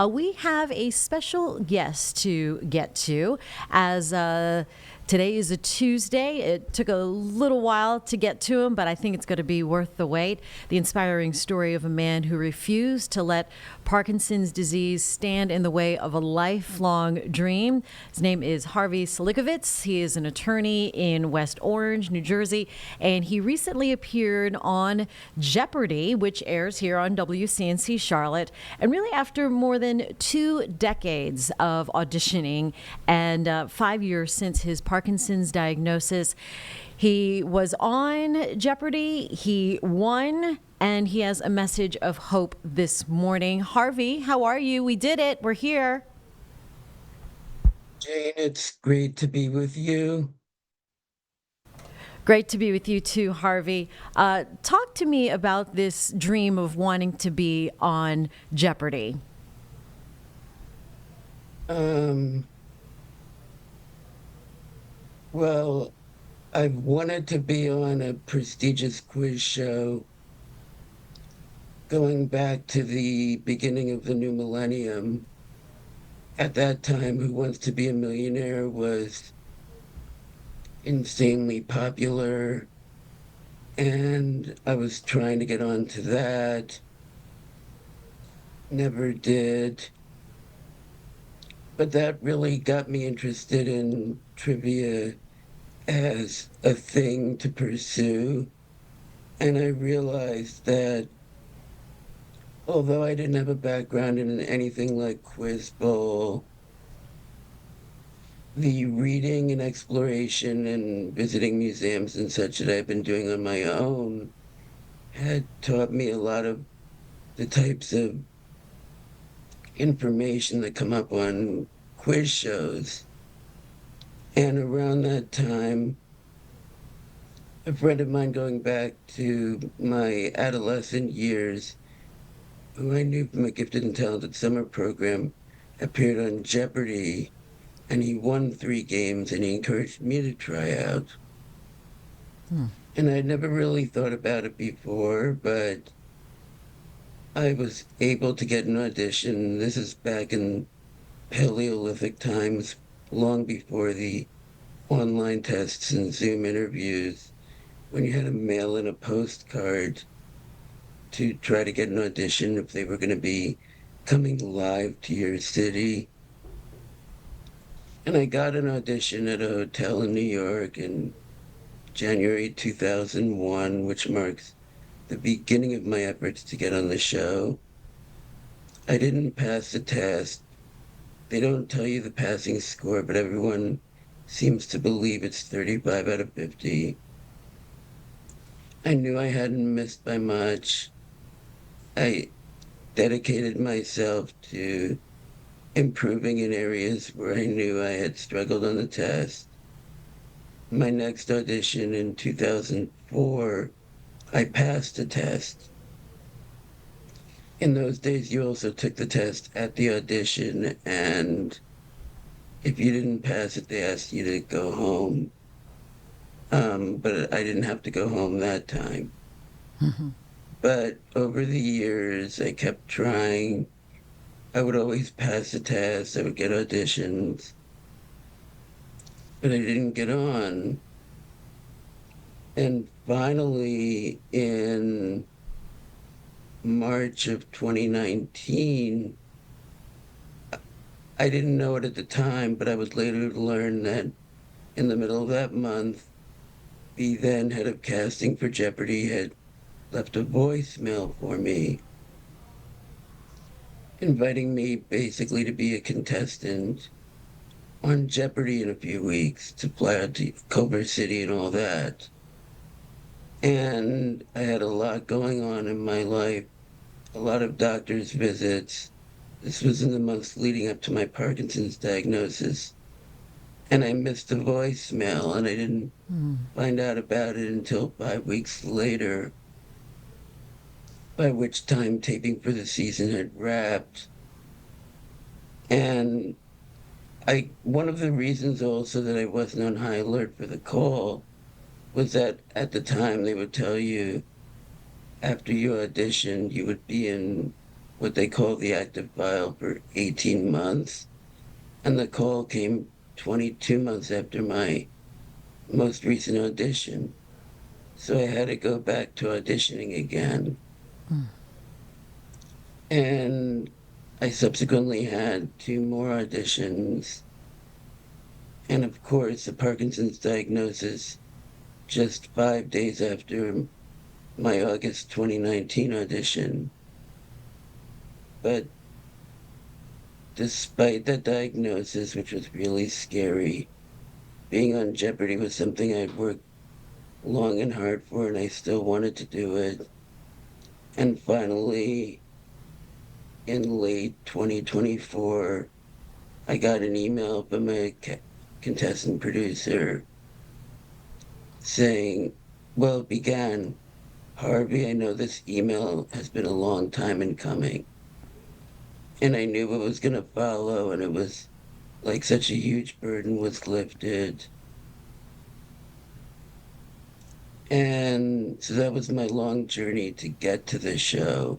We have a special guest to get to as today is a Tuesday. It took a little while to get to him, but I think it's going to be worth the wait. The inspiring story of a man who refused to let Parkinson's disease stand in the way of a lifelong dream. His name is Harvey Silikovitz. He is an attorney in West Orange, New Jersey, and he recently appeared on Jeopardy, which airs here on WCNC Charlotte. And really, after more than 2 decades of auditioning and 5 years since his Parkinson's diagnosis, he was on Jeopardy. He won, and he has a message of hope this morning. Harvey, how are you? We did it. We're here. Jane, it's great to be with you. Great to be with you too, Harvey. Talk to me about this dream of wanting to be on Jeopardy. Um, well, I've wanted to be on a prestigious quiz show going back to the beginning of the new millennium. At that time, Who Wants to Be a Millionaire was insanely popular, and I was trying to get onto that. Never did. But that really got me interested in trivia as a thing to pursue. And I realized that although I didn't have a background in anything like Quiz Bowl, the reading and exploration and visiting museums and such that I've been doing on my own had taught me a lot of the types of information that come up on quiz shows. And around that time, a friend of mine going back to my adolescent years, who I knew from a gifted and talented summer program, appeared on Jeopardy, and he won 3 games, and he encouraged me to try out. Hmm. And I'd never really thought about it before, but I was able to get an audition. This is back in Paleolithic times, long before the online tests and Zoom interviews, when you had to mail in a postcard to try to get an audition if they were going to be coming live to your city. And I got an audition at a hotel in New York in January 2001, which marks the beginning of my efforts to get on the show. I didn't pass the test. They don't tell you the passing score, but everyone seems to believe it's 35 out of 50. I knew I hadn't missed by much. I dedicated myself to improving in areas where I knew I had struggled on the test. My next audition in 2004, I passed the test. In those days, you also took the test at the audition, and if you didn't pass it, they asked you to go home. But I didn't have to go home that time. But over the years, I kept trying. I would always pass the test. I would get auditions, but I didn't get on. And finally, in March of 2019, I didn't know it at the time, but I was later to learn that in the middle of that month, the then head of casting for Jeopardy had left a voicemail for me, inviting me basically to be a contestant on Jeopardy in a few weeks, to fly out to Culver City and all that. And I had a lot going on in my life, a lot of doctor's visits. This was in the months leading up to my Parkinson's diagnosis. And I missed the voicemail, and I didn't find out about it until 5 weeks later, by which time taping for the season had wrapped. And one of the reasons also that I wasn't on high alert for the call was that at the time they would tell you after you auditioned, you would be in what they call the active file for 18 months. And the call came 22 months after my most recent audition. So I had to go back to auditioning again. And I subsequently had two more auditions. And of course, the Parkinson's diagnosis just 5 days after my August 2019 audition. But despite that diagnosis, which was really scary, being on Jeopardy was something I'd worked long and hard for, and I still wanted to do it. And finally, in late 2024, I got an email from a contestant producer saying, well, it began, Harvey, I know this email has been a long time in coming. And I knew what was going to follow, and it was like such a huge burden was lifted. And so that was my long journey to get to the show.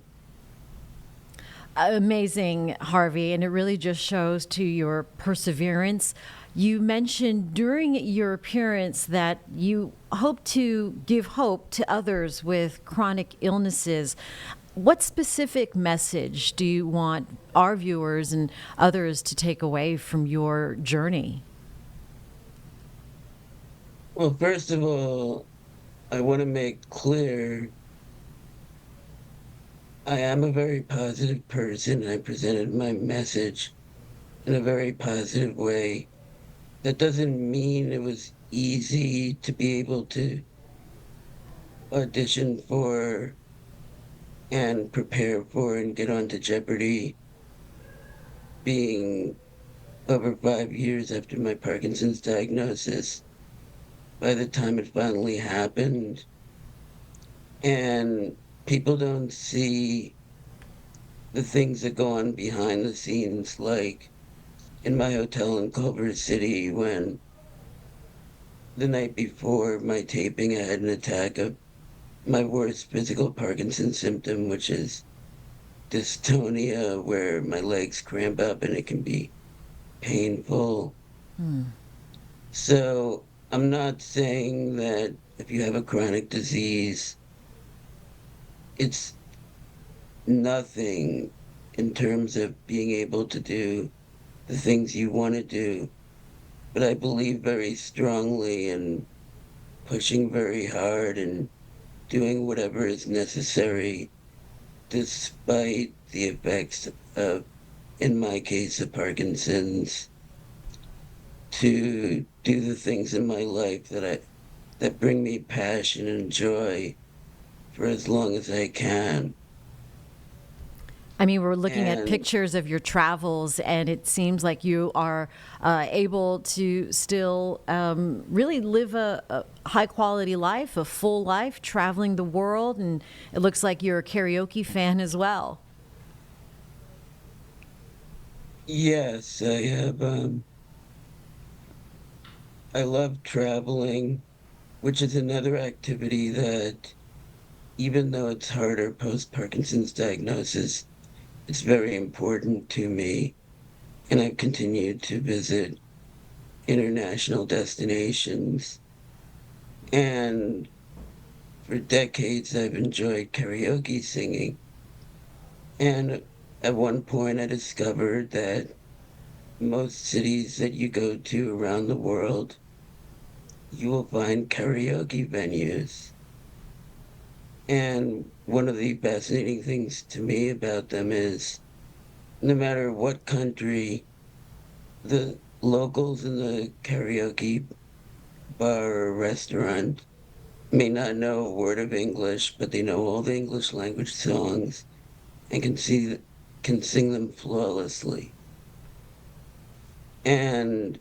Amazing, Harvey, and it really just shows to your perseverance. You mentioned during your appearance that you hope to give hope to others with chronic illnesses. What specific message do you want our viewers and others to take away from your journey? Well, first of all, I want to make clear I am a very positive person, and I presented my message in a very positive way. That doesn't mean it was easy to be able to audition for and prepare for and get onto Jeopardy, being over 5 years after my Parkinson's diagnosis by the time it finally happened. And people don't see the things that go on behind the scenes, like in my hotel in Culver City when the night before my taping I had an attack of my worst physical Parkinson symptom, which is dystonia, where my legs cramp up and it can be painful. So I'm not saying that if you have a chronic disease, it's nothing in terms of being able to do the things you want to do. But I believe very strongly in pushing very hard and doing whatever is necessary despite the effects of, in my case, of Parkinson's, to do the things in my life that bring me passion and joy for as long as I can. I mean, we're looking at And pictures of your travels, and it seems like you are able to still really live a high quality life, a full life, traveling the world. And it looks like you're a karaoke fan as well. yes, I love traveling, which is another activity that, even though it's harder post Parkinson's diagnosis, it's very important to me. And I've continued to visit international destinations. And for decades, I've enjoyed karaoke singing. And at one point, I discovered that most cities that you go to around the world, you will find karaoke venues. And one of the fascinating things to me about them is no matter what country, the locals in the karaoke bar or restaurant may not know a word of English, but they know all the English language songs and can sing them flawlessly. And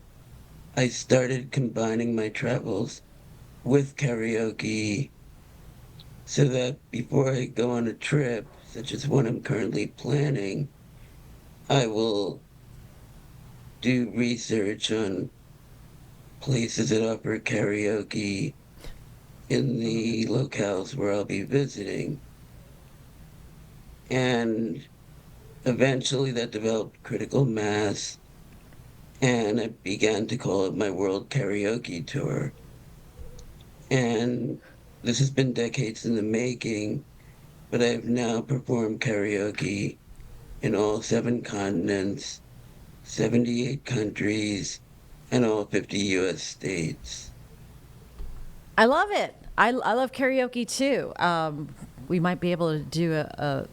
I started combining my travels with karaoke so that before I go on a trip, such as one I'm currently planning, I will do research on places that offer karaoke in the locales where I'll be visiting. And eventually that developed critical mass, and I began to call it my World Karaoke Tour. And this has been decades in the making, but I've now performed karaoke in all 7 continents, 78 countries, and all 50 US states. I love it. I love karaoke too. We might be able to do a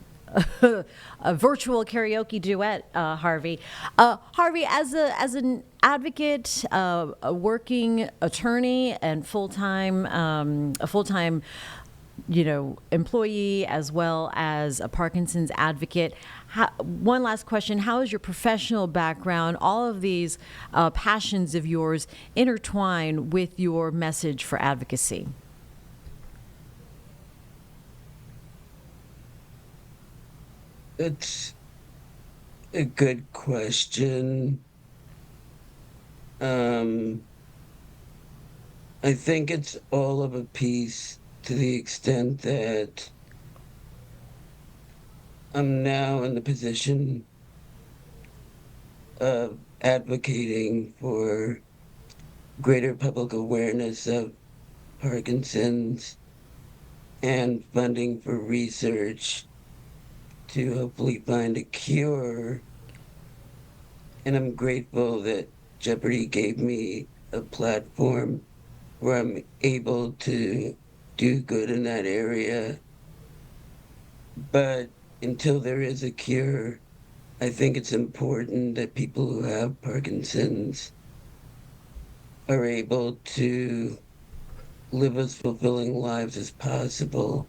virtual karaoke duet, Harvey. Harvey, as an advocate, a working attorney, and a full time employee, as well as a Parkinson's advocate. One last question: how is your professional background, all of these passions of yours, intertwine with your message for advocacy? It's a good question. Um, I think it's all of a piece to the extent that I'm now in the position of advocating for greater public awareness of Parkinson's and funding for research to hopefully find a cure. And I'm grateful that Jeopardy gave me a platform where I'm able to do good in that area. But until there is a cure, I think it's important that people who have Parkinson's are able to live as fulfilling lives as possible.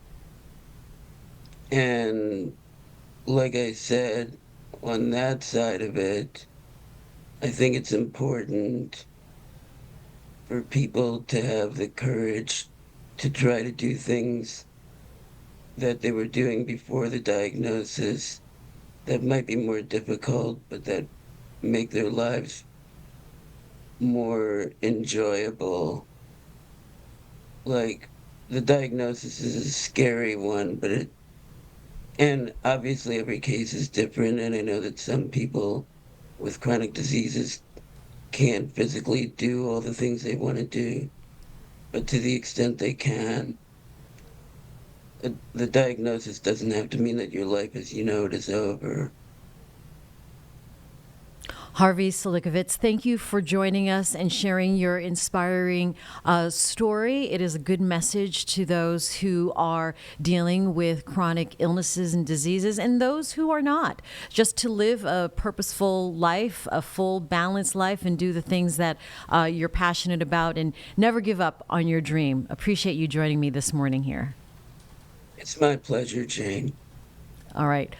And like I said, on that side of it, I think it's important for people to have the courage to try to do things that they were doing before the diagnosis that might be more difficult, but that make their lives more enjoyable. Like, the diagnosis is a scary one, and obviously every case is different, and I know that some people with chronic diseases can't physically do all the things they want to do, but to the extent they can, the diagnosis doesn't have to mean that your life as you know it is over. Harvey Silikovitz, thank you for joining us and sharing your inspiring story. It is a good message to those who are dealing with chronic illnesses and diseases, and those who are not. Just to live a purposeful life, a full, balanced life, and do the things that you're passionate about, and never give up on your dream. Appreciate you joining me this morning here. It's my pleasure, Jane. All right.